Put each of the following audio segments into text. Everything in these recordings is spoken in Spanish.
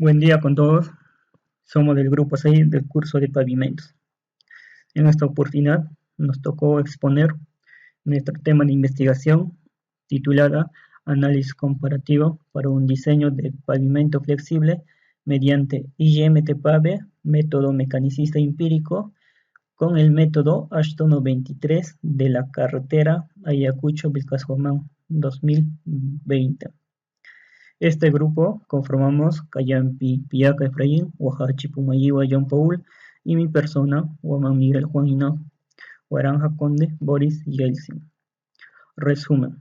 Buen día con todos. Somos del grupo 6 del curso de pavimentos. En esta oportunidad nos tocó exponer nuestro tema de investigación titulada Análisis comparativo para un diseño de pavimento flexible mediante IMT-PAVE, método mecanicista empírico, con el método Ashton 93 de la carretera Ayacucho-Vilcasomán 2020. Este grupo conformamos Callampi Pillaca Efraín, Oaxachi Pumayiwa John Paul y mi persona, Guamán Miguel Juan Hinojo, Guaranja Conde Boris Yeltsin. Resumen.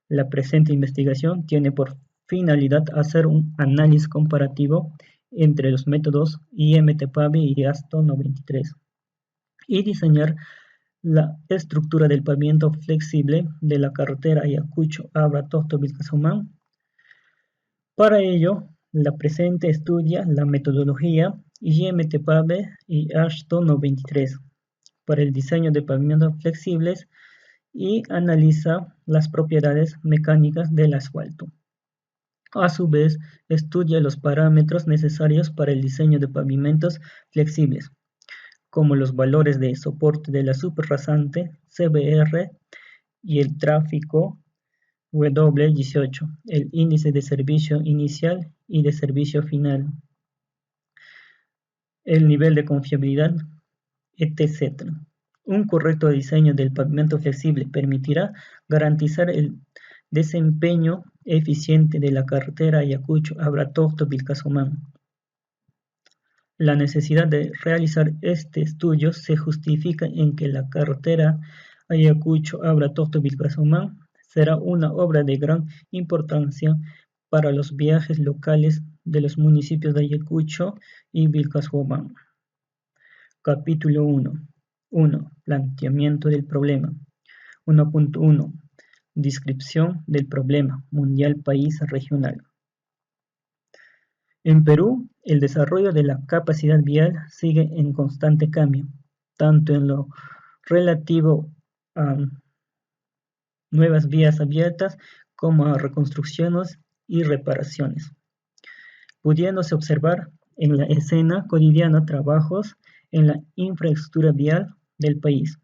La presente investigación tiene por finalidad hacer un análisis comparativo entre los métodos IMT-PAVE y ASTO 93 y diseñar la estructura del pavimento flexible de la carretera Ayacucho-Abra-Tosto-Vilcasomán. Para ello, la presente estudia la metodología IMT-PAVE y ASHTO 93 para el diseño de pavimentos flexibles y analiza las propiedades mecánicas del asfalto. A su vez, estudia los parámetros necesarios para el diseño de pavimentos flexibles, como los valores de soporte de la superrasante, CBR y el tráfico W18, el índice de servicio inicial y de servicio final, el nivel de confiabilidad, etc. Un correcto diseño del pavimento flexible permitirá garantizar el desempeño eficiente de la carretera Ayacucho-Abra-Tosto-Vilcasomán. La necesidad de realizar este estudio se justifica en que la carretera Ayacucho-Abra-Tosto-Vilcasomán será una obra de gran importancia para los viajes locales de los municipios de Ayacucho y Vilcasomán. Capítulo 1. 1. Planteamiento del problema. 1.1. Descripción del problema mundial país regional. En Perú, el desarrollo de la capacidad vial sigue en constante cambio, tanto en lo relativo a nuevas vías abiertas como a reconstrucciones y reparaciones, pudiéndose observar en la escena cotidiana trabajos en la infraestructura vial del país.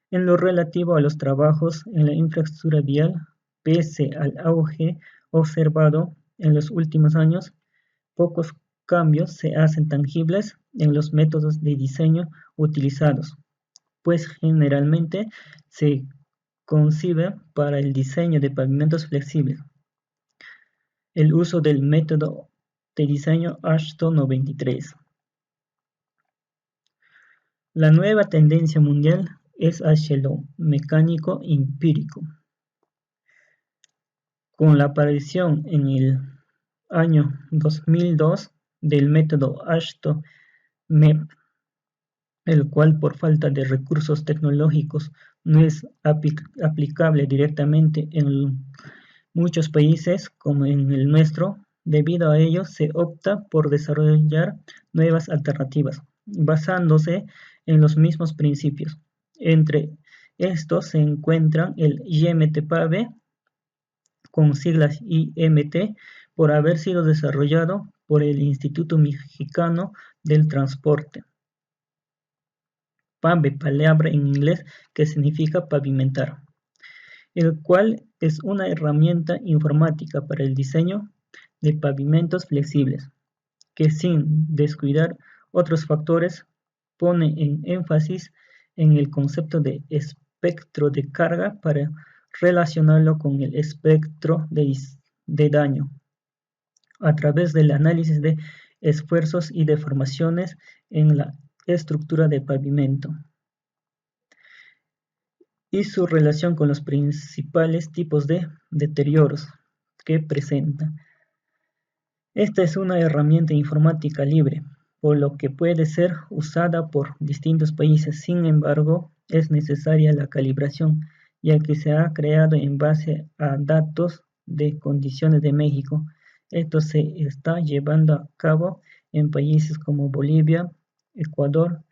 En lo relativo a los trabajos en la infraestructura vial, pese al auge observado en los últimos años, pocos cambios se hacen tangibles en los métodos de diseño utilizados, pues generalmente se concibe para el diseño de pavimentos flexibles el uso del método de diseño ASHTO 93. La nueva tendencia mundial es hacia lo mecánico empírico. Con la aparición en el año 2002 del método ASHTO-MEP, el cual por falta de recursos tecnológicos no es aplicable directamente en muchos países como en el nuestro. Debido a ello, se opta por desarrollar nuevas alternativas, basándose en los mismos principios. Entre estos se encuentran el IMT-PAVE, con siglas IMT, por haber sido desarrollado por el Instituto Mexicano del Transporte. PAVE, palabra en inglés que significa pavimentar, el cual es una herramienta informática para el diseño de pavimentos flexibles, que sin descuidar otros factores pone en énfasis en el concepto de espectro de carga para relacionarlo con el espectro de daño, a través del análisis de esfuerzos y deformaciones en la estructura de pavimento y su relación con los principales tipos de deterioros que presenta. Esta es una herramienta informática libre, por lo que puede ser usada por distintos países. Sin embargo, es necesaria la calibración, ya que se ha creado en base a datos de condiciones de México. Esto se está llevando a cabo en países como Bolivia, Ecuador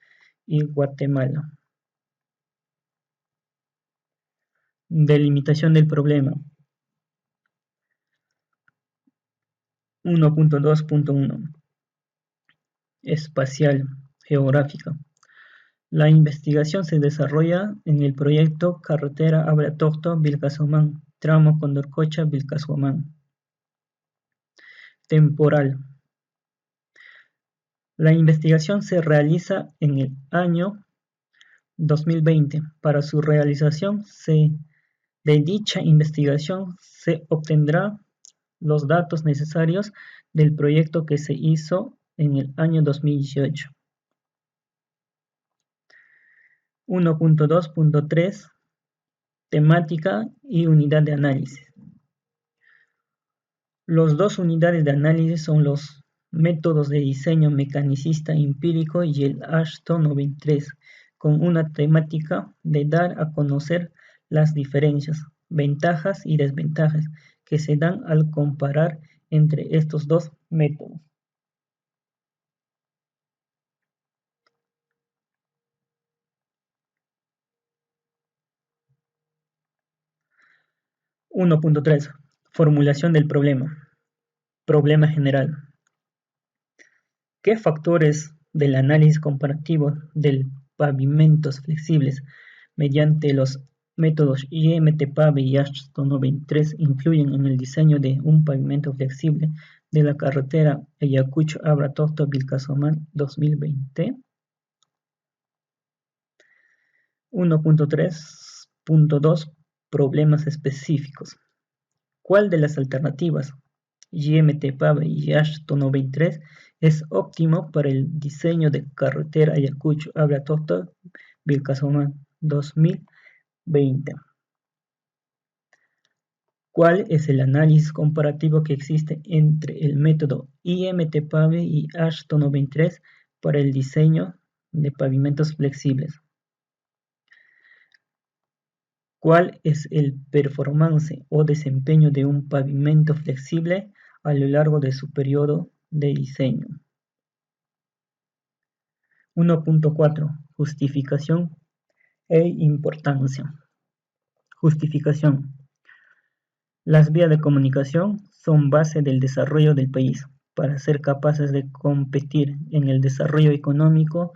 y Guatemala. Delimitación del problema. 1.2.1 Espacial, geográfica. La investigación se desarrolla en el proyecto Carretera Abratorto-Vilcasomán, tramo Condorcocha-Vilcasomán. Temporal. La investigación se realiza en el año 2020. Para su realización de dicha investigación se obtendrá los datos necesarios del proyecto que se hizo en el año 2018. 1.2.3 Temática y unidad de análisis. Los dos unidades de análisis son los métodos de diseño mecanicista empírico y el Ashton 93, con una temática de dar a conocer las diferencias, ventajas y desventajas que se dan al comparar entre estos dos métodos. (1.3) Formulación del problema. Problema general. ¿Qué factores del análisis comparativo de pavimentos flexibles mediante los métodos IMT-PAVE y Ashton 93 influyen en el diseño de un pavimento flexible de la carretera Ayacucho-Abratorto-Vilcasomán 2020? 1.3.2 Problemas específicos. ¿Cuál de las alternativas IMT-PAVE y Ashton 93 es óptimo para el diseño de carretera Ayacucho-Abratorto-Vilcasomán 2020? ¿Cuál es el análisis comparativo que existe entre el método IMT-PAVE y Ashton 93 para el diseño de pavimentos flexibles? ¿Cuál es el performance o desempeño de un pavimento flexible a lo largo de su periodo de diseño? 1.4 Justificación e importancia. Justificación. Las vías de comunicación son base del desarrollo del país, para ser capaces de competir en el desarrollo económico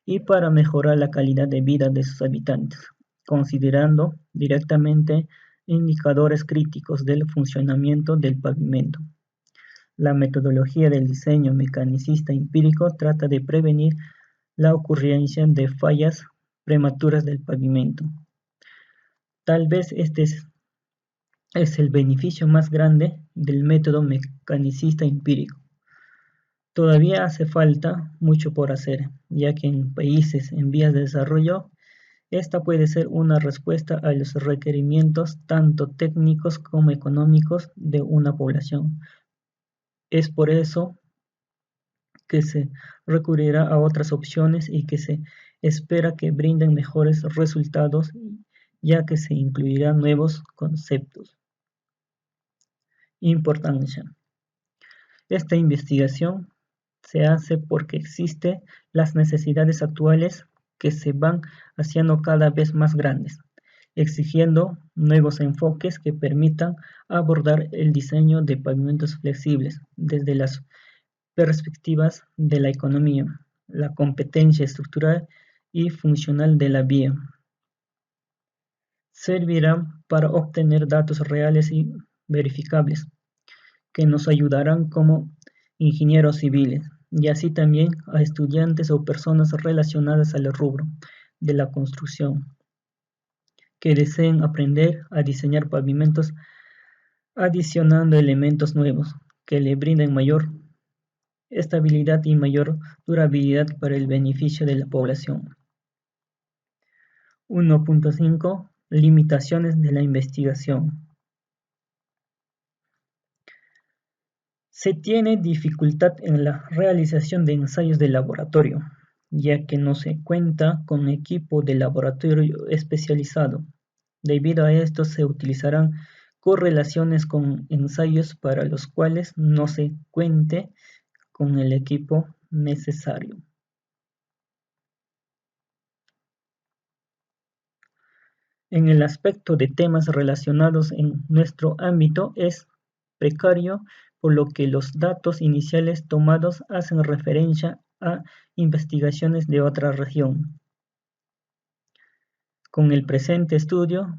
y para mejorar la calidad de vida de sus habitantes, considerando directamente indicadores críticos del funcionamiento del pavimento. La metodología del diseño mecanicista empírico trata de prevenir la ocurrencia de fallas prematuras del pavimento. Tal vez este es el beneficio más grande del método mecanicista empírico. Todavía hace falta mucho por hacer, ya que en países en vías de desarrollo, esta puede ser una respuesta a los requerimientos tanto técnicos como económicos de una población. Es por eso que se recurrirá a otras opciones y que se espera que brinden mejores resultados, ya que se incluirán nuevos conceptos. Importancia. Esta investigación se hace porque existen las necesidades actuales que se van haciendo cada vez más grandes, exigiendo nuevos enfoques que permitan abordar el diseño de pavimentos flexibles desde las perspectivas de la economía, la competencia estructural y funcional de la vía. Servirá para obtener datos reales y verificables que nos ayudarán como ingenieros civiles y así también a estudiantes o personas relacionadas al rubro de la construcción que deseen aprender a diseñar pavimentos adicionando elementos nuevos que le brinden mayor estabilidad y mayor durabilidad para el beneficio de la población. 1.5 Limitaciones de la investigación. Se tiene dificultad en la realización de ensayos de laboratorio, ya que no se cuenta con equipo de laboratorio especializado. Debido a esto se utilizarán correlaciones con ensayos para los cuales no se cuente con el equipo necesario. En el aspecto de temas relacionados en nuestro ámbito es precario por lo que los datos iniciales tomados hacen referencia a investigaciones de otra región. Con el presente estudio,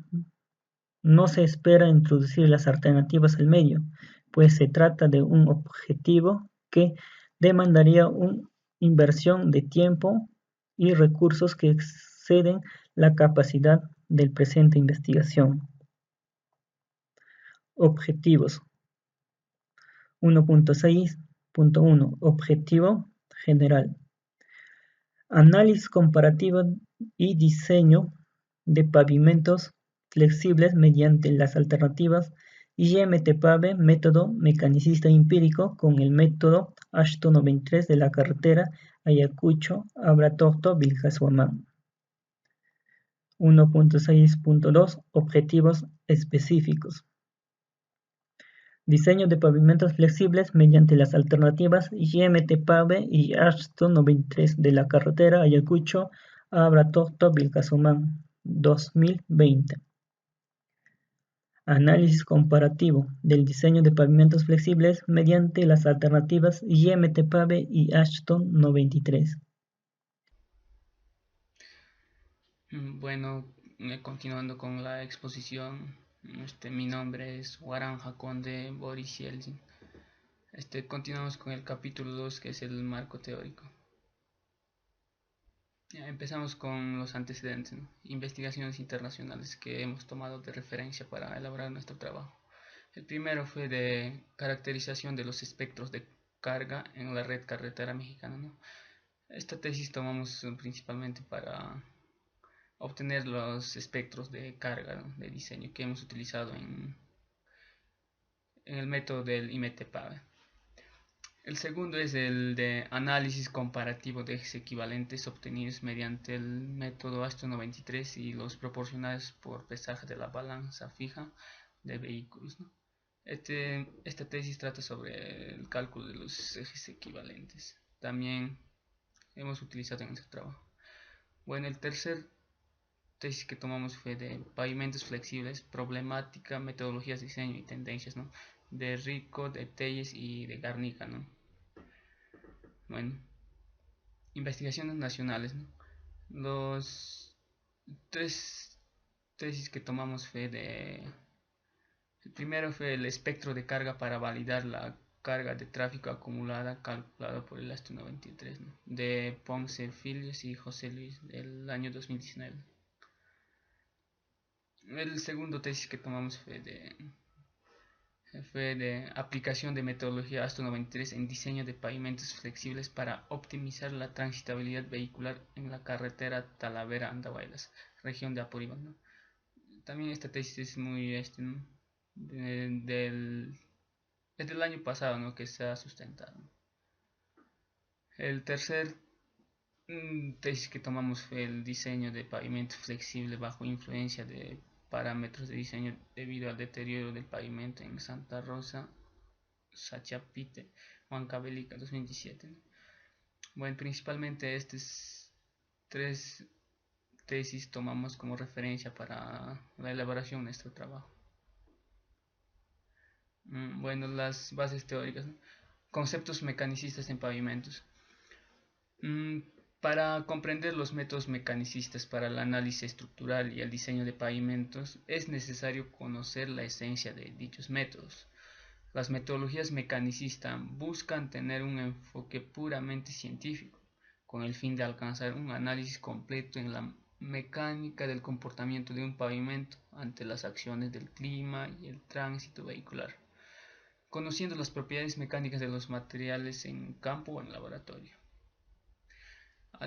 no se espera introducir las alternativas al medio, pues se trata de un objetivo que demandaría una inversión de tiempo y recursos que exceden la capacidad del presente investigación. Objetivos. 1.6.1 Objetivo general. Análisis comparativo y diseño de pavimentos flexibles mediante las alternativas IMT-PAVE, método mecanicista empírico, con el método Ashton 93 de la carretera Ayacucho-Abratorto-Vilcashuamán. 1.6.2 Objetivos específicos. Diseño de pavimentos flexibles mediante las alternativas IMT-PAVE y Ashton 93 de la carretera Ayacucho-Abratorto-Vilcashuamán 2020. Análisis comparativo del diseño de pavimentos flexibles mediante las alternativas IMT-PAVE y Ashton 93. Bueno, continuando con la exposición, mi nombre es Waran Conde Boris Yeltsin. Continuamos con el capítulo 2, que es el marco teórico. Empezamos con los antecedentes, ¿no? Investigaciones internacionales que hemos tomado de referencia para elaborar nuestro trabajo. El primero fue de caracterización de los espectros de carga en la red carretera mexicana, ¿no? Esta tesis tomamos principalmente para obtener los espectros de carga, ¿no?, de diseño que hemos utilizado en el método del IMT-PAVE. El segundo es el de análisis comparativo de ejes equivalentes obtenidos mediante el método Ashton 93 y los proporcionados por pesaje de la balanza fija de vehículos, ¿no? Esta tesis trata sobre el cálculo de los ejes equivalentes. También hemos utilizado en nuestro trabajo. Bueno, el tercer tesis que tomamos fue de pavimentos flexibles, problemática, metodologías de diseño y tendencias, ¿no?, de Rico, de Telles y de Garnica, ¿no? Bueno, investigaciones nacionales, ¿no? Los tres tesis que tomamos fue de... El primero fue el espectro de carga para validar la carga de tráfico acumulada calculada por el Ashton 93, ¿no?, de Ponce Filios y José Luis, del año 2019. El segundo tesis que tomamos fue de aplicación de metodología Ashton 93 en diseño de pavimentos flexibles para optimizar la transitabilidad vehicular en la carretera Talavera-Andahuaylas, región de Apurímac, ¿no? También esta tesis es muy ¿no?, es del año pasado, ¿no?, que se ha sustentado. El tercer tesis que tomamos fue el diseño de pavimento flexible bajo influencia de parámetros de diseño debido al deterioro del pavimento en Santa Rosa, Sachapite, Huancavelica, 2017. Bueno, principalmente estas tres tesis tomamos como referencia para la elaboración de nuestro trabajo. Bueno, las bases teóricas, ¿no? Conceptos mecanicistas en pavimentos. Para comprender los métodos mecanicistas para el análisis estructural y el diseño de pavimentos, es necesario conocer la esencia de dichos métodos. Las metodologías mecanicistas buscan tener un enfoque puramente científico, con el fin de alcanzar un análisis completo en la mecánica del comportamiento de un pavimento ante las acciones del clima y el tránsito vehicular, conociendo las propiedades mecánicas de los materiales en campo o en laboratorio.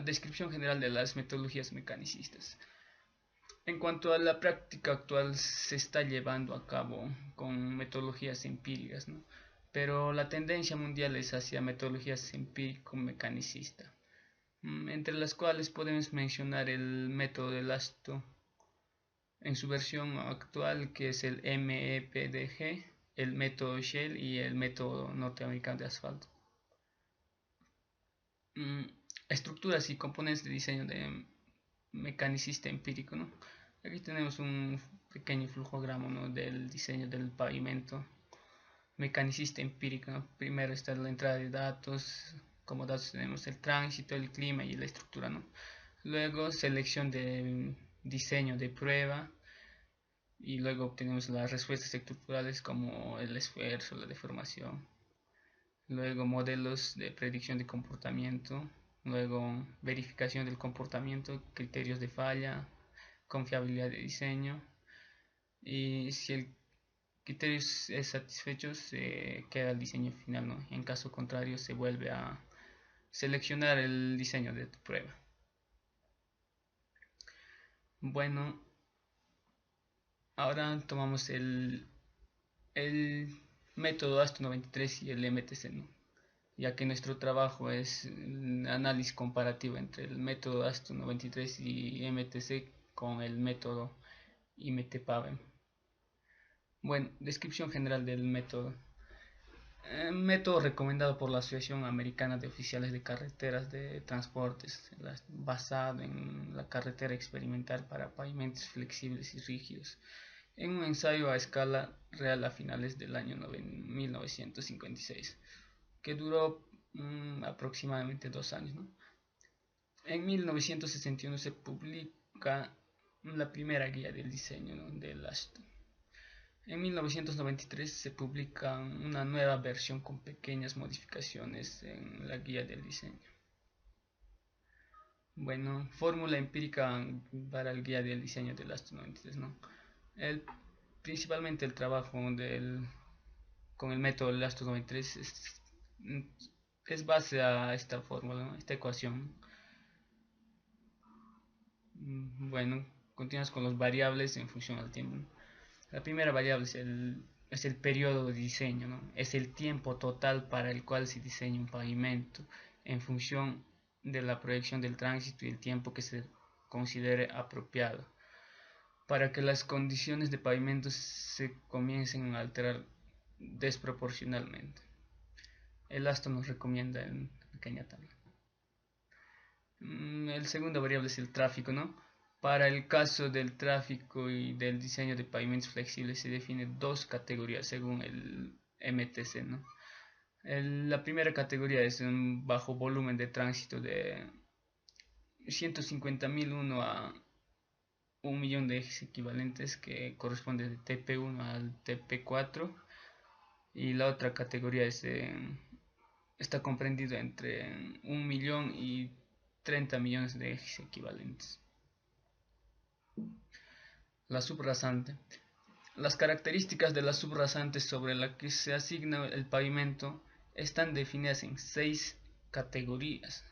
Descripción general de las metodologías mecanicistas. En cuanto a la práctica actual, se está llevando a cabo con metodologías empíricas, ¿no?, pero la tendencia mundial es hacia metodologías empírico-mecanicistas, entre las cuales podemos mencionar el método de Ashton en su versión actual, que es el MEPDG, el método Shell y el método norteamericano de asfalto. Estructuras y componentes de diseño de mecanicista empírico, ¿no? Aquí tenemos un pequeño flujograma, ¿no?, del diseño del pavimento mecanicista empírico, ¿no? Primero está la entrada de datos, como datos tenemos el tránsito, el clima y la estructura, ¿no? Luego selección de diseño de prueba, y luego obtenemos las respuestas estructurales como el esfuerzo, la deformación. Luego modelos de predicción de comportamiento, luego verificación del comportamiento, criterios de falla, confiabilidad de diseño, y si el criterio es satisfecho se queda el diseño final, ¿no? En caso contrario se vuelve a seleccionar el diseño de tu prueba. Bueno, ahora tomamos el método ASTO 93 y el MTC, ¿no? Ya que nuestro trabajo es análisis comparativo entre el método ASTO 93 y MTC con el método IMT-PAVEM. Bueno, descripción general del método. Método recomendado por la Asociación Americana de Oficiales de Carreteras de Transportes, basado en la carretera experimental para pavimentos flexibles y rígidos, en un ensayo a escala real a finales del año 1956, que duró aproximadamente 2 años, ¿no? En 1961 se publica la primera guía del diseño, ¿no?, del ASTO. En 1993 se publica una nueva versión con pequeñas modificaciones en la guía del diseño. Bueno, fórmula empírica para el guía del diseño del ASTO 93, ¿no? Principalmente el trabajo con el método del ASTO 93 es base a esta fórmula, ¿no?, esta ecuación. Bueno, continuamos con las variables en función al tiempo, ¿no? La primera variable es el periodo de diseño, ¿no? Es el tiempo total para el cual se diseña un pavimento en función de la proyección del tránsito y el tiempo que se considere apropiado para que las condiciones de pavimento se comiencen a alterar desproporcionalmente. El ASTO nos recomienda en pequeña tabla. El segundo variable es el tráfico, ¿no? Para el caso del tráfico y del diseño de pavimentos flexibles se definen dos categorías según el MTC, ¿no? La primera categoría es un bajo volumen de tránsito de 150.001 a 1.000.000 de ejes equivalentes, que corresponde de TP1 al TP4, y la otra categoría está comprendida entre 1.000.000 y 30 millones de ejes equivalentes. La subrasante. Las características de la subrasante sobre la que se asigna el pavimento están definidas en 6 categorías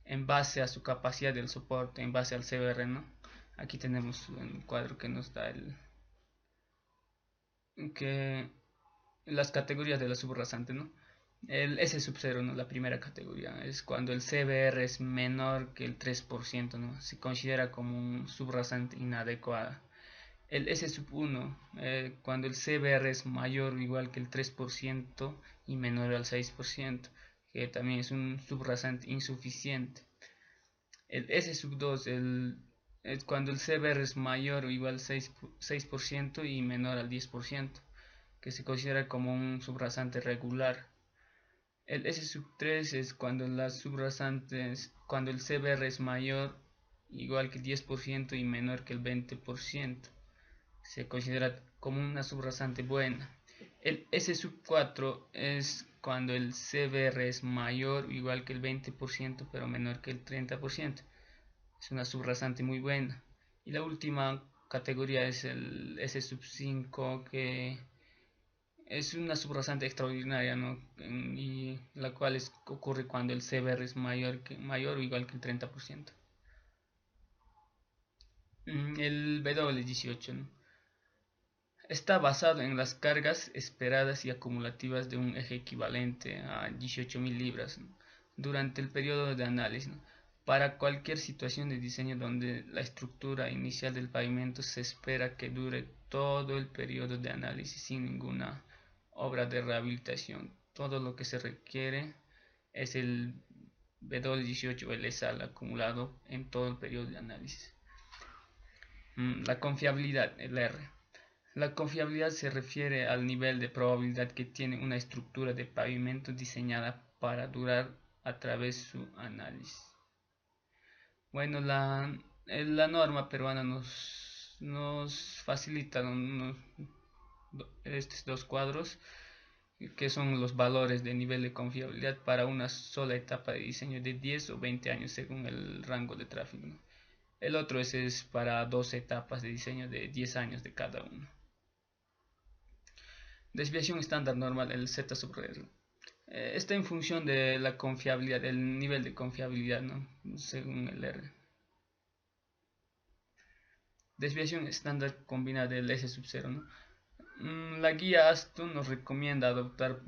en base a su capacidad del soporte, en base al CBR, ¿no? Aquí tenemos un cuadro que nos da las categorías de la subrasante, ¿no? El S sub 0, ¿no?, la primera categoría, es cuando el CBR es menor que el 3%, ¿no? Se considera como un subrasante inadecuada. El S sub 1, cuando el CBR es mayor o igual que el 3% y menor al 6%, que también es un subrasante insuficiente. El S sub 2 es cuando el CBR es mayor o igual al 6% y menor al 10%, que se considera como un subrasante regular. El S sub 3 es cuando cuando el CBR es mayor igual que el 10% y menor que el 20%. Se considera como una subrasante buena. El S sub 4 es cuando el CBR es mayor o igual que el 20% pero menor que el 30%. Es una subrasante muy buena. Y la última categoría es el S sub 5, que es una subrasante extraordinaria, ¿no?, y la cual ocurre cuando el CBR es mayor o igual que el 30%. El W18, ¿no?, está basado en las cargas esperadas y acumulativas de un eje equivalente a 18.000 libras, ¿no?, durante el periodo de análisis, ¿no?, para cualquier situación de diseño donde la estructura inicial del pavimento se espera que dure todo el periodo de análisis sin ninguna obra de rehabilitación. Todo lo que se requiere es el W18 o el ESAL acumulado en todo el periodo de análisis. La confiabilidad, el R. La confiabilidad se refiere al nivel de probabilidad que tiene una estructura de pavimento diseñada para durar a través de su análisis. Bueno, la norma peruana nos facilita estos dos cuadros, que son los valores de nivel de confiabilidad para una sola etapa de diseño de 10 o 20 años según el rango de tráfico, ¿no? El otro es para dos etapas de diseño de 10 años de cada uno. Desviación estándar normal, el Z sub R. Está en función de la confiabilidad, el nivel de confiabilidad, ¿no? Según el R. Desviación estándar combinada del S sub 0, ¿no? La guía ASTO nos recomienda adoptar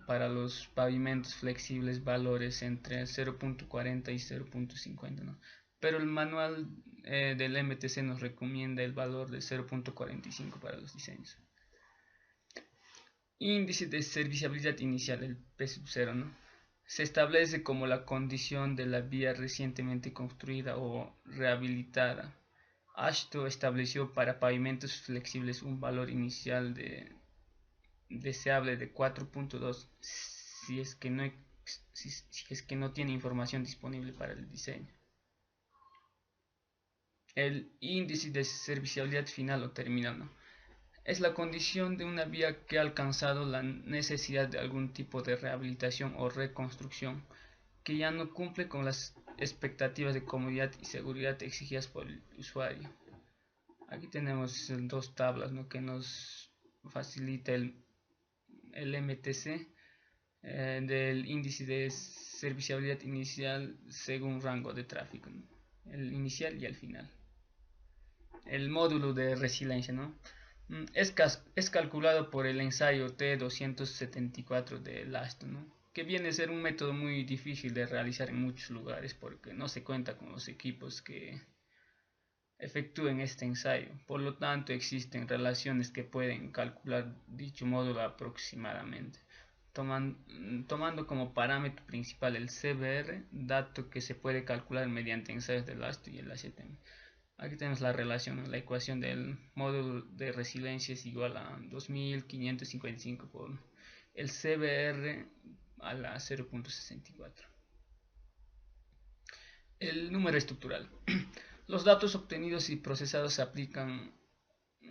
para los pavimentos flexibles valores entre 0.40 y 0.50, ¿no? Pero el manual del MTC nos recomienda el valor de 0.45 para los diseños. Índice de serviciabilidad inicial, el P sub 0, ¿no? Se establece como la condición de la vía recientemente construida o rehabilitada. ASTO estableció para pavimentos flexibles un valor inicial deseable de 4.2 si es que no tiene información disponible para el diseño. El índice de serviciabilidad final o terminal, ¿no? Es la condición de una vía que ha alcanzado la necesidad de algún tipo de rehabilitación o reconstrucción, que ya no cumple con las expectativas de comodidad y seguridad exigidas por el usuario. Aquí tenemos dos tablas, ¿no?, que nos facilita el MTC del índice de serviciabilidad inicial según rango de tráfico, ¿no?, el inicial y el final. El módulo de resiliencia, ¿no?, es calculado por el ensayo T274 de LAST, ¿no?, que viene a ser un método muy difícil de realizar en muchos lugares porque no se cuenta con los equipos que efectúen este ensayo. Por lo tanto, existen relaciones que pueden calcular dicho módulo aproximadamente, tomando como parámetro principal el CBR, dato que se puede calcular mediante ensayos del ASTO y el HTM. Aquí tenemos la relación, la ecuación del módulo de resiliencia es igual a 2555 por el CBR a la 0.64. El número estructural. Los datos obtenidos y procesados se aplican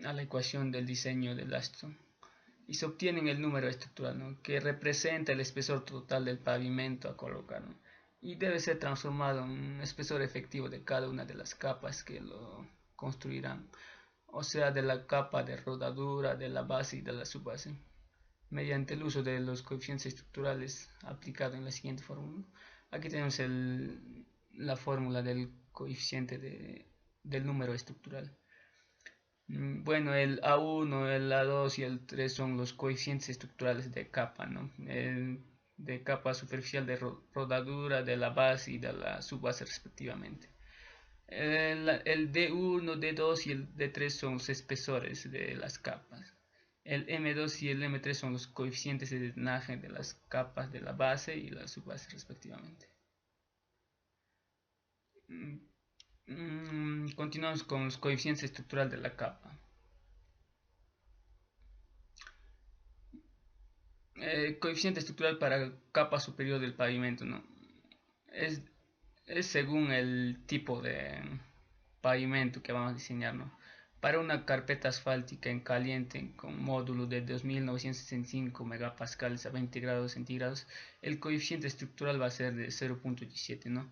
a la ecuación del diseño del ASTO y se obtiene el número estructural, ¿no?, que representa el espesor total del pavimento a colocar, ¿no?, y debe ser transformado en un espesor efectivo de cada una de las capas que lo construirán, o sea, de la capa de rodadura, de la base y de la subbase, mediante el uso de los coeficientes estructurales aplicado en la siguiente fórmula. Aquí tenemos la fórmula del coeficiente del número estructural. Bueno, el A1, el A2 y el 3 son los coeficientes estructurales de capa, ¿no?, de capa superficial, de rodadura, de la base y de la subbase respectivamente. El D1, D2 y el D3 son los espesores de las capas. El M2 y el M3 son los coeficientes de drenaje de las capas de la base y la subbase respectivamente. Continuamos con los coeficientes estructurales de la capa. Coeficiente estructural para capa superior del pavimento, ¿no?, es según el tipo de pavimento que vamos a diseñar, ¿no? Para una carpeta asfáltica en caliente con módulo de 2965 megapascales a 20 grados centígrados, el coeficiente estructural va a ser de 0.17, ¿no?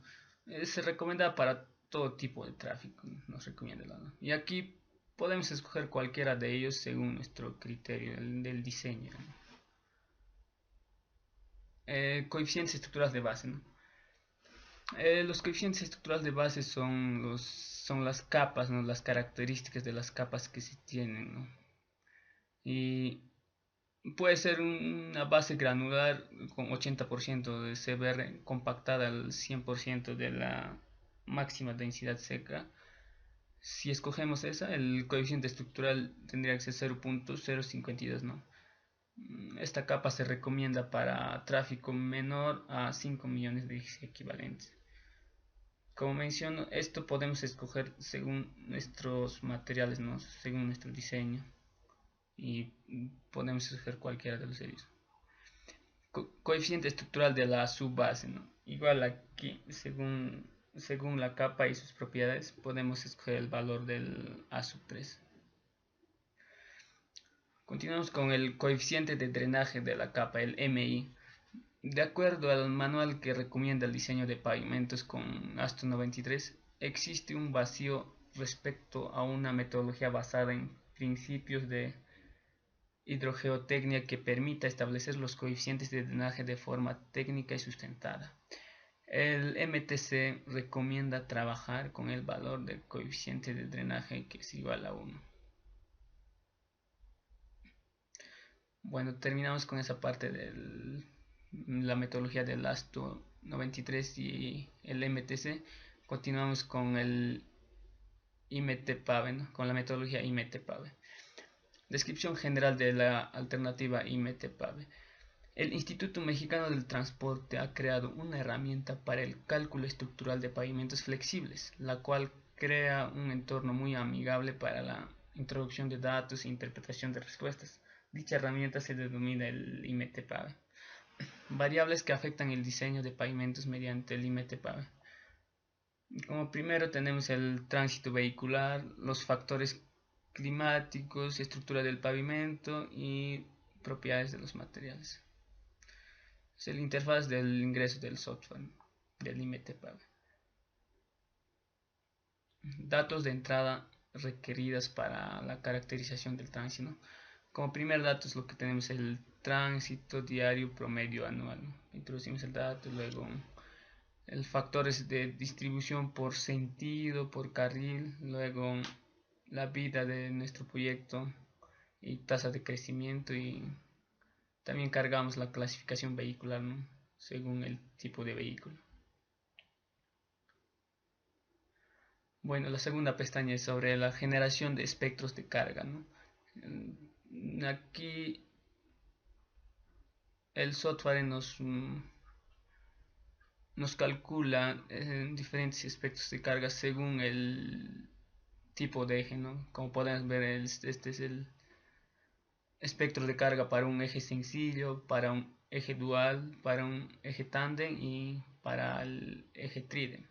Se recomienda para todo tipo de tráfico, nos recomienda, ¿no? Y aquí podemos escoger cualquiera de ellos según nuestro criterio del diseño, ¿no? Coeficientes estructurales de base, ¿no? Los coeficientes estructurales de base son las capas, ¿no?, las características de las capas que se tienen, ¿no? Y puede ser una base granular con 80% de CBR compactada al 100% de la máxima densidad seca. Si escogemos esa, el coeficiente estructural tendría que ser 0.052, ¿no? Esta capa se recomienda para tráfico menor a 5 millones de equivalentes. Como menciono, esto podemos escoger según nuestros materiales, ¿no?, según nuestro diseño. y podemos escoger cualquiera de los servicios. Coeficiente estructural de la subbase, ¿no? Igual aquí, según la capa y sus propiedades, podemos escoger el valor del A sub 3. Continuamos con el coeficiente de drenaje de la capa, el MI. De acuerdo al manual que recomienda el diseño de pavimentos con ASTO 93, existe un vacío respecto a una metodología basada en principios de hidrogeotecnia que permita establecer los coeficientes de drenaje de forma técnica y sustentada. El MTC recomienda trabajar con el valor del coeficiente de drenaje que es igual a 1. Bueno, terminamos con esa parte de la metodología del ASTO 93 y el MTC. Continuamos con el IMT-PAVE, ¿no? Con la metodología IMT-PAVE. Descripción general de la alternativa IMT-PAVE. El Instituto Mexicano del Transporte ha creado una herramienta para el cálculo estructural de pavimentos flexibles, la cual crea un entorno muy amigable para la introducción de datos e interpretación de respuestas. Dicha herramienta se denomina el IMT-PAVE. Variables que afectan el diseño de pavimentos mediante el IMT-PAVE. Como primero tenemos el tránsito vehicular, los factores climáticos, estructura del pavimento y propiedades de los materiales. Es el interfaz del ingreso del software del IMT-PAVE. Datos de entrada requeridas para la caracterización del tránsito. Como primer dato es lo que tenemos el tránsito diario promedio anual. Introducimos el dato, luego el factores de distribución por sentido, por carril, luego la vida de nuestro proyecto y tasa de crecimiento, y también cargamos la clasificación vehicular, ¿no? Según el tipo de vehículo. Bueno, la segunda pestaña es sobre la generación de espectros de carga, ¿no? Aquí el software nos calcula diferentes espectros de carga según el tipo de eje, ¿no? Como podemos ver, este es el espectro de carga para un eje sencillo, para un eje dual, para un eje tándem y para el eje tridem.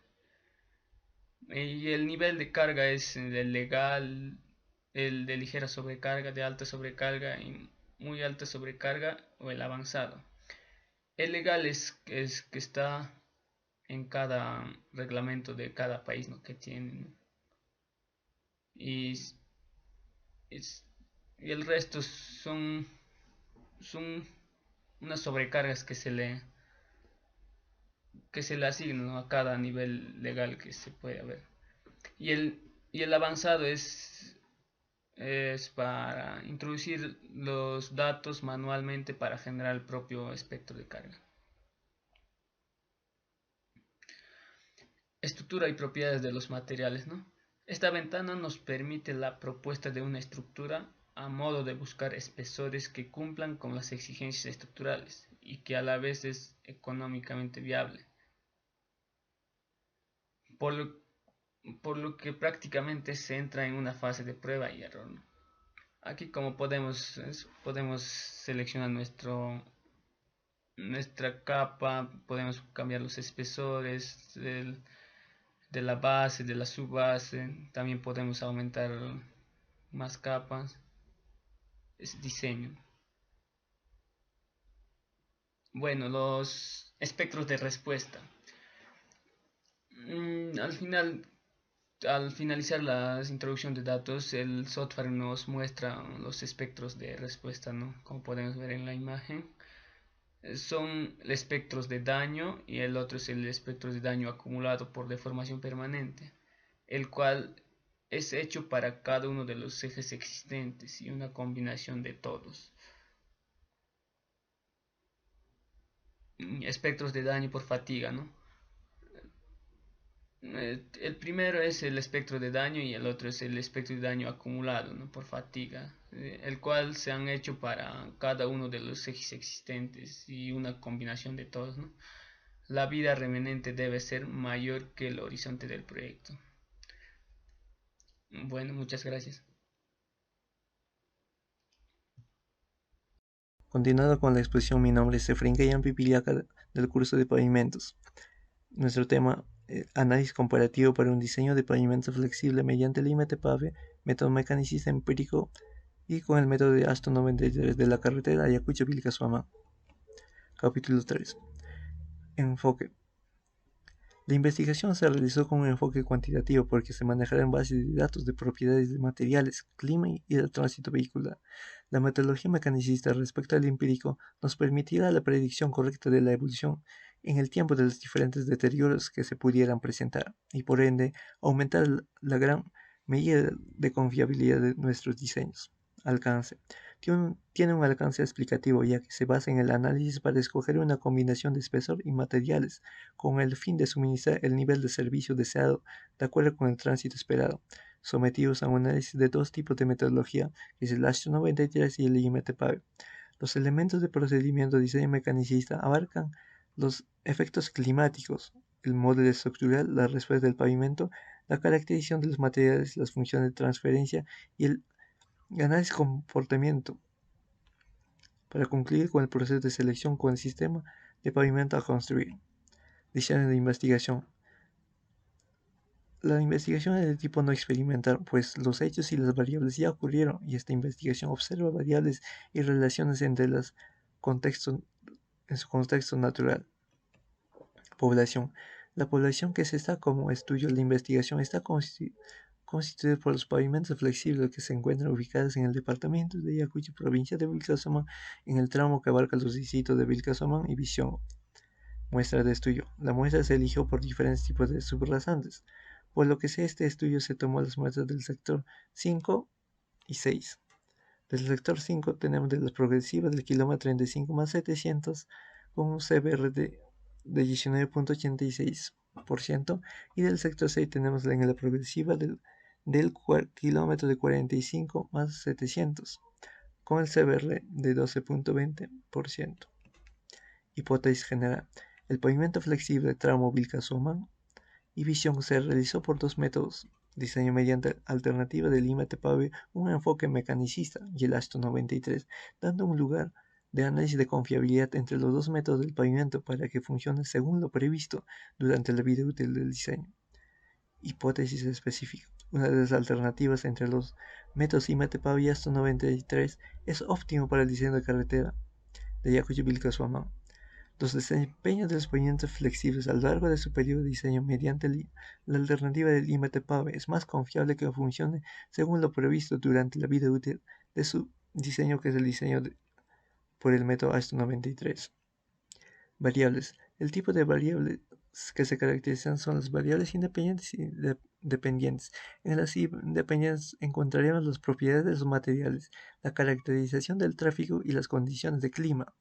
Y el nivel de carga es el legal, el de ligera sobrecarga, de alta sobrecarga y muy alta sobrecarga, o el avanzado. El legal es que está en cada reglamento de cada país, ¿no? Que tienen. Y el resto son unas sobrecargas que se le asignan, ¿no? A cada nivel legal que se puede ver. Y el avanzado es para introducir los datos manualmente para generar el propio espectro de carga. Estructura y propiedades de los materiales, ¿no? Esta ventana nos permite la propuesta de una estructura a modo de buscar espesores que cumplan con las exigencias estructurales y que a la vez es económicamente viable. Por lo que prácticamente se entra en una fase de prueba y error, ¿no? Aquí, como podemos seleccionar nuestra capa, podemos cambiar los espesores de la base, de la subbase, también podemos aumentar más capas. Es diseño. Bueno, los espectros de respuesta. Al finalizar la introducción de datos, el software nos muestra los espectros de respuesta, ¿no? Como podemos ver en la imagen. Son espectros de daño, y el otro es el espectro de daño acumulado por deformación permanente, el cual es hecho para cada uno de los ejes existentes y una combinación de todos. Espectros de daño por fatiga, ¿no? El primero es el espectro de daño y el otro es el espectro de daño acumulado, ¿no? Por fatiga, el cual se han hecho para cada uno de los ejes existentes y una combinación de todos, ¿no? La vida remanente debe ser mayor que el horizonte del proyecto. Bueno, muchas gracias. Continuando con la exposición, mi nombre es Efraín Gayan Pipiliaca del curso de pavimentos. Nuestro tema, análisis comparativo para un diseño de pavimento flexible mediante el IMT-PAVE, método mecanicista empírico y con el método de Aston 93 de la carretera Ayacucho-Vilcashuamán. Capítulo 3. Enfoque. La investigación se realizó con un enfoque cuantitativo porque se manejarán bases de datos de propiedades de materiales, clima y del tránsito vehicular. La metodología mecanicista respecto al empírico nos permitirá la predicción correcta de la evolución en el tiempo de los diferentes deterioros que se pudieran presentar y por ende aumentar la gran medida de confiabilidad de nuestros diseños. Alcance. Tiene un alcance explicativo ya que se basa en el análisis para escoger una combinación de espesor y materiales con el fin de suministrar el nivel de servicio deseado de acuerdo con el tránsito esperado, sometidos a un análisis de dos tipos de metodología, que es el ASHTO 93 y el IMT-PAVE. Los elementos de procedimiento de diseño mecanicista abarcan los efectos climáticos, el modelo estructural, la respuesta del pavimento, la caracterización de los materiales, las funciones de transferencia y el análisis comportamiento, para concluir con el proceso de selección con el sistema de pavimento a construir. Diseño de investigación. La investigación es de tipo no experimental, pues los hechos y las variables ya ocurrieron y esta investigación observa variables y relaciones entre los contextos en su contexto natural. Población. La población que se está como estudio de la investigación está constituida por los pavimentos flexibles que se encuentran ubicados en el departamento de Ayacucho, provincia de Vilcasomán, en el tramo que abarca los distritos de Vilcasomán y Visión. Muestra de estudio. La muestra se eligió por diferentes tipos de subrasantes, por lo que este estudio se tomó las muestras del sector 5 y 6. Del sector 5 tenemos de las progresivas del kilómetro 35 más 700 con un CBR de 19.86% y del sector 6 tenemos en la progresiva del kilómetro de 45 más 700 con el CBR de 12.20%. Hipótesis general. El pavimento flexible tramo Vilcasomán y Visión se realizó por dos métodos: diseño mediante alternativa del IMT-PAVE, un enfoque mecanicista, y el ASHTO 93, dando un lugar de análisis de confiabilidad entre los dos métodos del pavimento para que funcione según lo previsto durante la vida útil del diseño. Hipótesis específica. Una de las alternativas entre los métodos IMT-PAVE y ASHTO 93 es óptimo para el diseño de carretera de Ayacucho-Vilcashuamán. Los desempeños de los pavimentos flexibles a lo largo de su periodo de diseño mediante la alternativa del IMT-PAVE es más confiable que funcione según lo previsto durante la vida útil de su diseño, que es el diseño por el método ASHTO 93. Variables. El tipo de variables que se caracterizan son las variables independientes y dependientes. En las independientes encontraremos las propiedades de los materiales, la caracterización del tráfico y las condiciones de clima.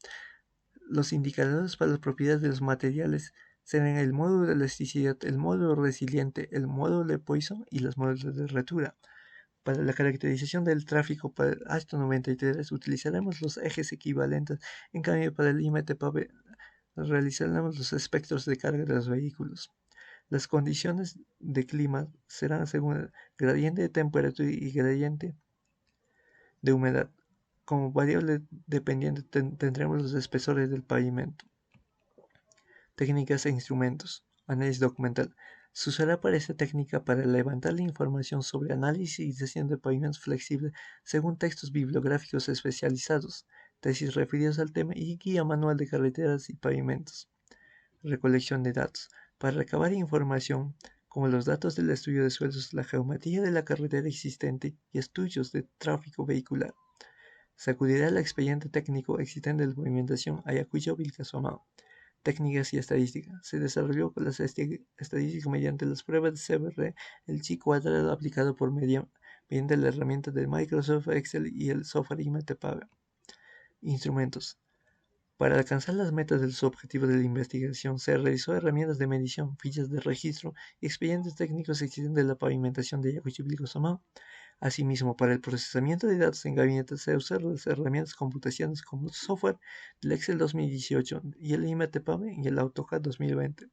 Los indicadores para las propiedades de los materiales serán el módulo de elasticidad, el módulo resiliente, el módulo de Poisson y los módulos de rotura. Para la caracterización del tráfico para el ASHTO 93 utilizaremos los ejes equivalentes, en cambio para el IMT-PAVE realizaremos los espectros de carga de los vehículos. Las condiciones de clima serán según el gradiente de temperatura y gradiente de humedad. Como variable dependiente tendremos los espesores del pavimento. Técnicas e instrumentos. Análisis documental. Se usará para esta técnica para levantar la información sobre análisis y diseño de pavimentos flexibles según textos bibliográficos especializados, tesis referidos al tema y guía manual de carreteras y pavimentos. Recolección de datos. Para recabar información como los datos del estudio de suelos, la geometría de la carretera existente y estudios de tráfico vehicular. Se acudirá al expediente técnico existente de la pavimentación Ayacucho-Vilcashuamán. Técnicas y estadística. Se desarrolló con las estadísticas mediante las pruebas de CBR, el chi cuadrado aplicado mediante la herramienta de Microsoft Excel y el software IMT-PAVE. Instrumentos. Para alcanzar las metas de los objetivos de la investigación, se realizó herramientas de medición, fichas de registro y expedientes técnicos existentes de la pavimentación de Ayacucho-Vilcashuamán. Asimismo, para el procesamiento de datos en gabinete se usaron las herramientas computacionales como el software del Excel 2018 y el IMT-PAVE y el AutoCAD 2020.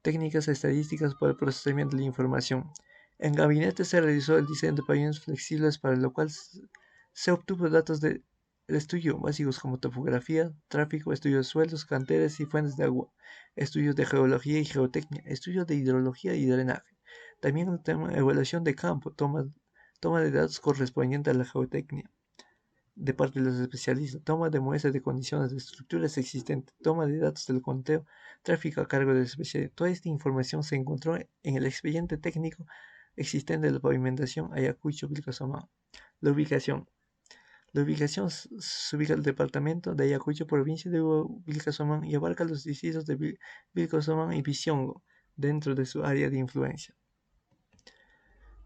Técnicas estadísticas para el procesamiento de la información. En gabinete se realizó el diseño de pavimentos flexibles, para lo cual se obtuvo datos de el estudio básicos como topografía, tráfico, estudio de suelos, canteras y fuentes de agua, estudios de geología y geotecnia, estudios de hidrología y drenaje. También el tema evaluación de campo, toma de datos correspondiente a la geotecnia de parte de los especialistas, toma de muestras de condiciones de estructuras existentes, toma de datos del conteo, tráfico a cargo del especialista. Toda esta información se encontró en el expediente técnico existente de la pavimentación Ayacucho, Vilcazomán. La ubicación. La ubicación se ubica en el departamento de Ayacucho, provincia de Vilcazomán, y abarca los distritos de Vilcazomán y Visiongo dentro de su área de influencia.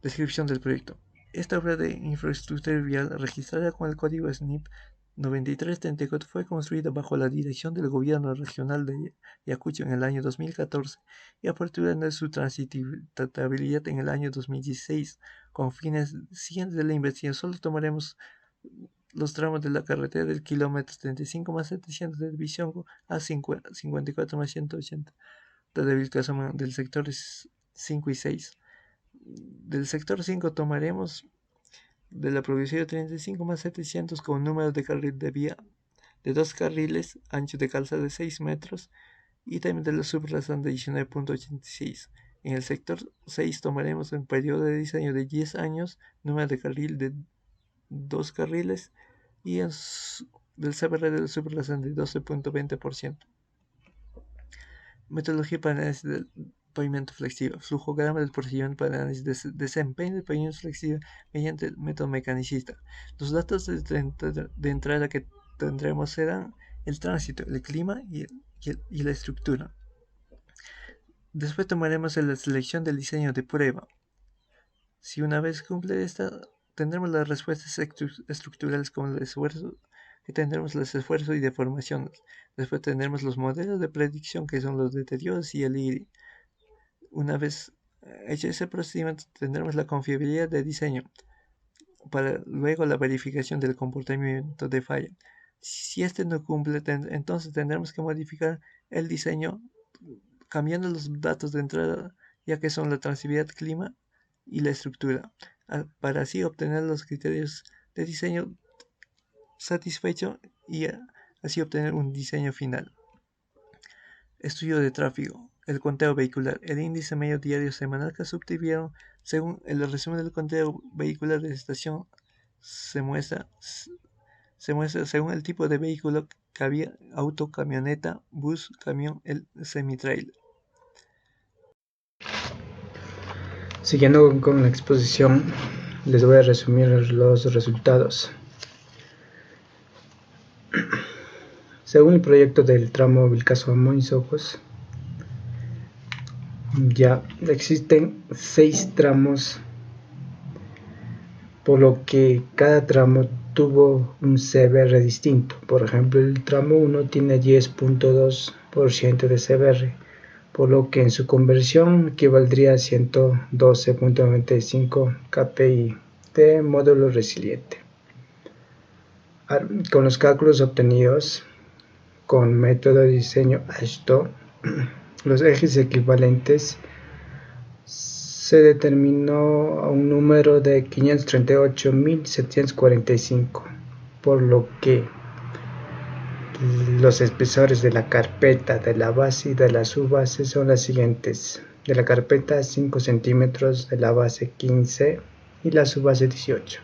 Descripción del proyecto. Esta obra de infraestructura vial, registrada con el código SNIP 9334, fue construida bajo la dirección del Gobierno Regional de Ayacucho en el año 2014 y a partir de su transitabilidad en el año 2016. Con fines siguientes de la investigación, solo tomaremos los tramos de la carretera del kilómetro 35 más 700 de Visiongo a 54 más 180 de Vilcazomán, del sector 5 y 6. Del sector 5 tomaremos de la progresiva 35 más 700 con número de carril de vía de 2 carriles, ancho de calzada de 6 metros y también de la subrazón de 19.86. En el sector 6 tomaremos un periodo de diseño de 10 años, número de carril de 2 carriles y del CBR de la subrazón de 12.20%. Metodología para análisis del pavimento flexible, flujograma del procedimiento para análisis de desempeño del pavimento flexible mediante el método mecanicista. Los datos de entrada que tendremos serán el tránsito, el clima y la estructura. Después tomaremos la selección del diseño de prueba. Si una vez cumple esta, tendremos las respuestas estructurales como el esfuerzo, que tendremos los esfuerzos y deformaciones. Después tendremos los modelos de predicción, que son los deterioros y el IRI. Una vez hecho ese procedimiento, tendremos la confiabilidad de diseño, para luego la verificación del comportamiento de falla. Si este no cumple, entonces tendremos que modificar el diseño cambiando los datos de entrada, ya que son la transitividad, clima y la estructura, para así obtener los criterios de diseño satisfecho y así obtener un diseño final. Estudio de tráfico. El conteo vehicular. El índice medio diario semanal que se obtuvieron según el resumen del conteo vehicular de estación se muestra según el tipo de vehículo que había: auto, camioneta, bus, camión, el semitrailer. Siguiendo con la exposición, les voy a resumir los resultados. Según el proyecto del tramo Vilcazomán-Socos, ya existen 6 tramos, por lo que cada tramo tuvo un CBR distinto. Por ejemplo, el tramo 1 tiene 10.2% de CBR, por lo que en su conversión equivaldría a 112.95 kPi de módulo resiliente. Con los cálculos obtenidos con método de diseño AASHTO, los ejes equivalentes, se determinó a un número de 538.745, por lo que los espesores de la carpeta, de la base y de la subbase son las siguientes: de la carpeta 5 centímetros, de la base 15 y la subbase 18.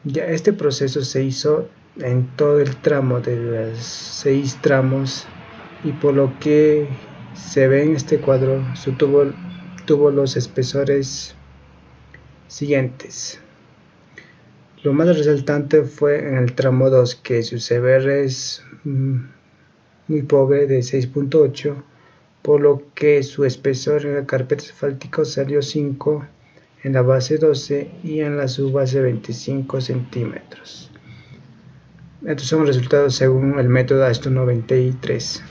Ya este proceso se hizo en todo el tramo de los 6 tramos, y por lo que se ve en este cuadro, tuvo los espesores siguientes. Lo más resaltante fue en el tramo 2, que su CBR es muy pobre, de 6.8, por lo que su espesor en la carpeta asfáltica salió 5, en la base 12 y en la subbase 25 centímetros. Estos son los resultados según el método AASHTO 93.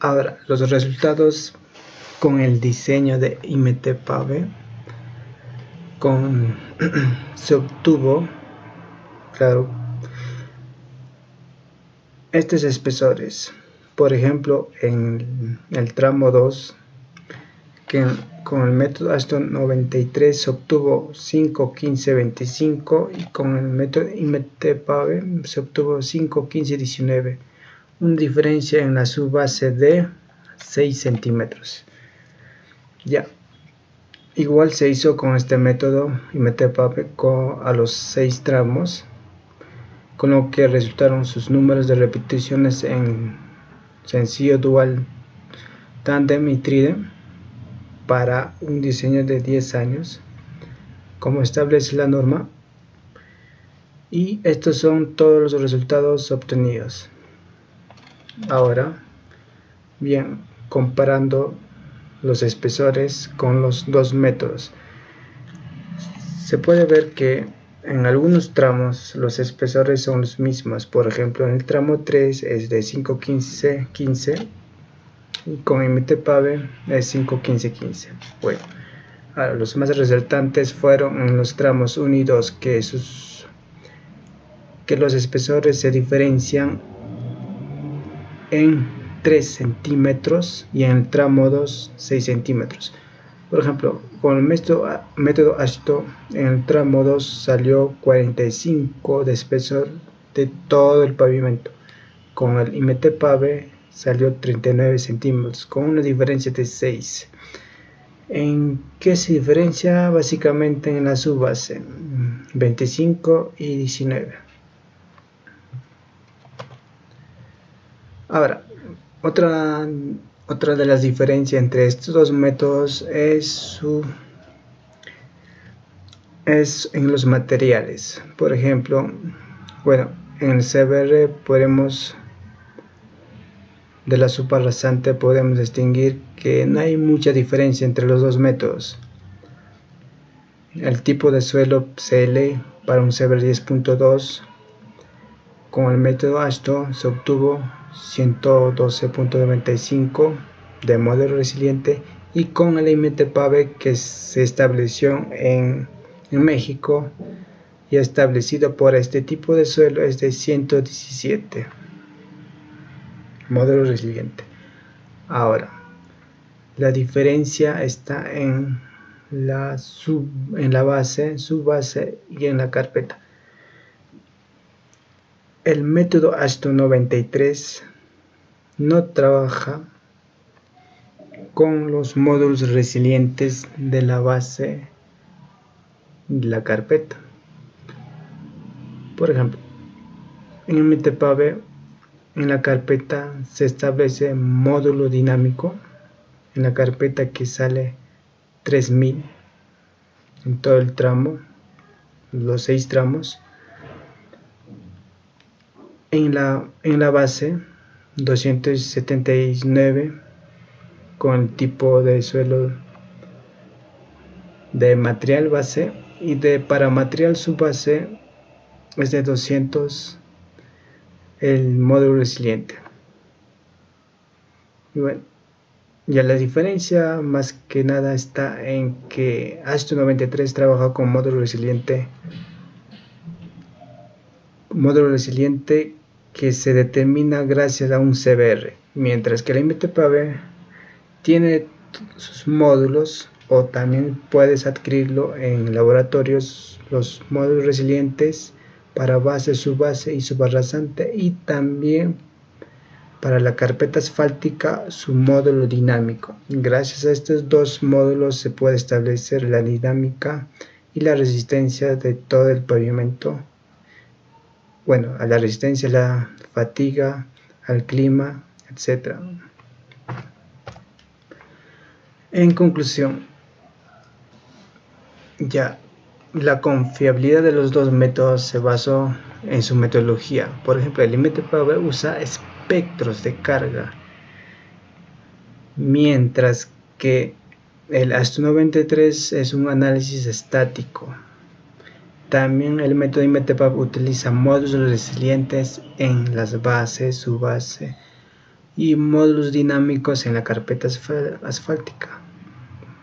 Ahora, los resultados con el diseño de IMT-PAVE. Se obtuvo, claro, estos espesores. Por ejemplo, en el tramo 2, que con el método Ashton 93 se obtuvo 5, 15, 25 y con el método IMT-PAVE se obtuvo 5, 15, 19. Una diferencia en la subbase de 6 centímetros. Ya. Igual se hizo con este método IMT-PAVE a los 6 tramos, con lo que resultaron sus números de repeticiones en sencillo, dual, tándem y trídem para un diseño de 10 años, como establece la norma. Y estos son todos los resultados obtenidos. Ahora, bien, comparando los espesores con los dos métodos, se puede ver que en algunos tramos los espesores son los mismos. Por ejemplo, en el tramo 3 es de 5, 15, 15 y con IMT-PAVE es 5, 15, 15. Bueno, ahora, los más resaltantes fueron en los tramos 1 y 2 que los espesores se diferencian en 3 centímetros y en el tramo 2 6 centímetros. Por ejemplo, con el método Ashton en el tramo 2 salió 45 de espesor de todo el pavimento. Con el IMT-PAVE salió 39 centímetros con una diferencia de 6. ¿En qué se diferencia? Básicamente en la subbase 25 y 19. Ahora, otra de las diferencias entre estos dos métodos es en los materiales. Por ejemplo, bueno, en el CBR de la supa rasante podemos distinguir que no hay mucha diferencia entre los dos métodos. El tipo de suelo CL para un CBR 10.2 con el método Ashton se obtuvo 112.95 de modelo resiliente, y con el IMT-PAVE que se estableció en México y establecido por este tipo de suelo es de 117 modelo resiliente. Ahora, la diferencia está en la base, subbase y en la carpeta. El método Ashton 93 no trabaja con los módulos resilientes de la base de la carpeta. Por ejemplo, en el IMT-PAVE en la carpeta se establece módulo dinámico en la carpeta que sale 3000 en todo el tramo, los 6 tramos. En la base 279 con el tipo de suelo de material base, y para material subbase es de 200 el módulo resiliente. Y bueno, ya la diferencia más que nada está en que Ashton 93 trabaja con módulo resiliente que se determina gracias a un CBR, mientras que la IMT-PAVE tiene sus módulos, o también puedes adquirirlo en laboratorios, los módulos resilientes para base, subbase y subarrasante, y también para la carpeta asfáltica su módulo dinámico. Gracias a estos dos módulos se puede establecer la dinámica y la resistencia de todo el pavimento. Bueno, a la resistencia, a la fatiga, al clima, etc. En conclusión, ya la confiabilidad de los dos métodos se basó en su metodología. Por ejemplo, el IMT-PAVE usa espectros de carga, mientras que el Ashton 93 es un análisis estático. También el método IMT-PAVE utiliza módulos resilientes en las bases, subbase y módulos dinámicos en la carpeta asfáltica.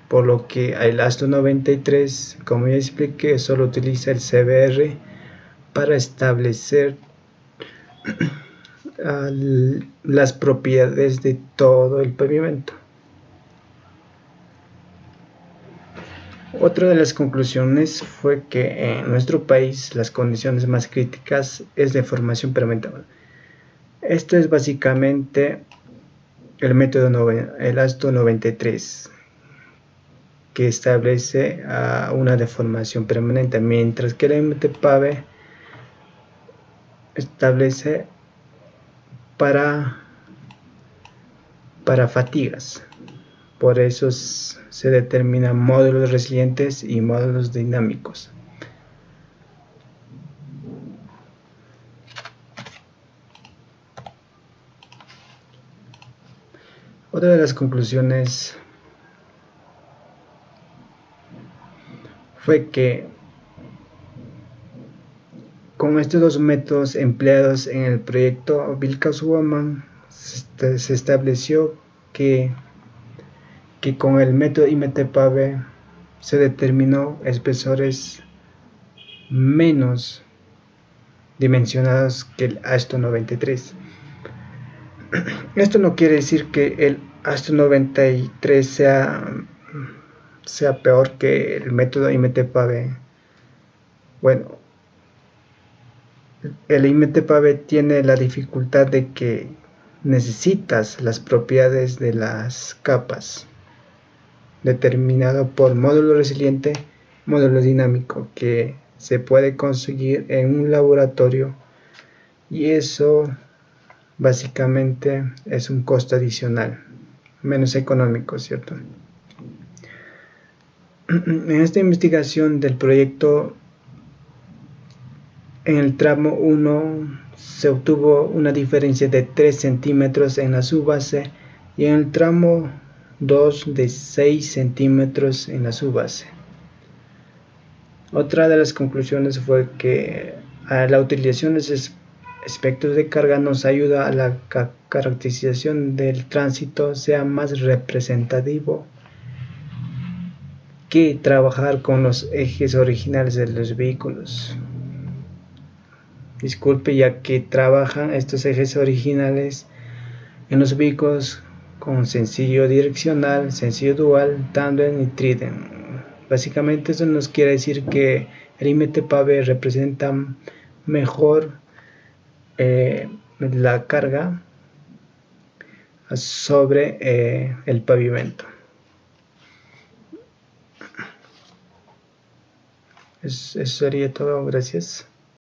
Por lo que el Ashton 93, como ya expliqué, solo utiliza el CBR para establecer las propiedades de todo el pavimento. Otra de las conclusiones fue que en nuestro país las condiciones más críticas es de formación permanente. Esto es básicamente el método el ASTO 93, que establece una deformación permanente, mientras que el MTPAVE establece para fatigas. Por eso se determinan módulos resilientes y módulos dinámicos. Otra de las conclusiones fue que con estos dos métodos empleados en el proyecto Vilcaz-Woman se estableció que con el método IMT-PAVE se determinó espesores menos dimensionados que el ASTO 93. Esto no quiere decir que el ASTO 93 sea peor que el método IMT-PAVE. Bueno, el IMT-PAVE tiene la dificultad de que necesitas las propiedades de las capas determinado por módulo resiliente, módulo dinámico, que se puede conseguir en un laboratorio, y eso básicamente es un costo adicional, menos económico, ¿cierto? En esta investigación del proyecto, en el tramo 1 se obtuvo una diferencia de 3 centímetros en la subbase y en el tramo 2 de 6 centímetros en la subbase. Otra de las conclusiones fue que la utilización de espectros de carga nos ayuda a la caracterización del tránsito sea más representativo que trabajar con los ejes originales de los vehículos. Disculpe, ya que trabajan estos ejes originales en los vehículos con sencillo direccional, sencillo dual, tándem y tridem. Básicamente eso nos quiere decir que el IMT-PAVE representa mejor la carga sobre el pavimento. Eso sería todo, gracias.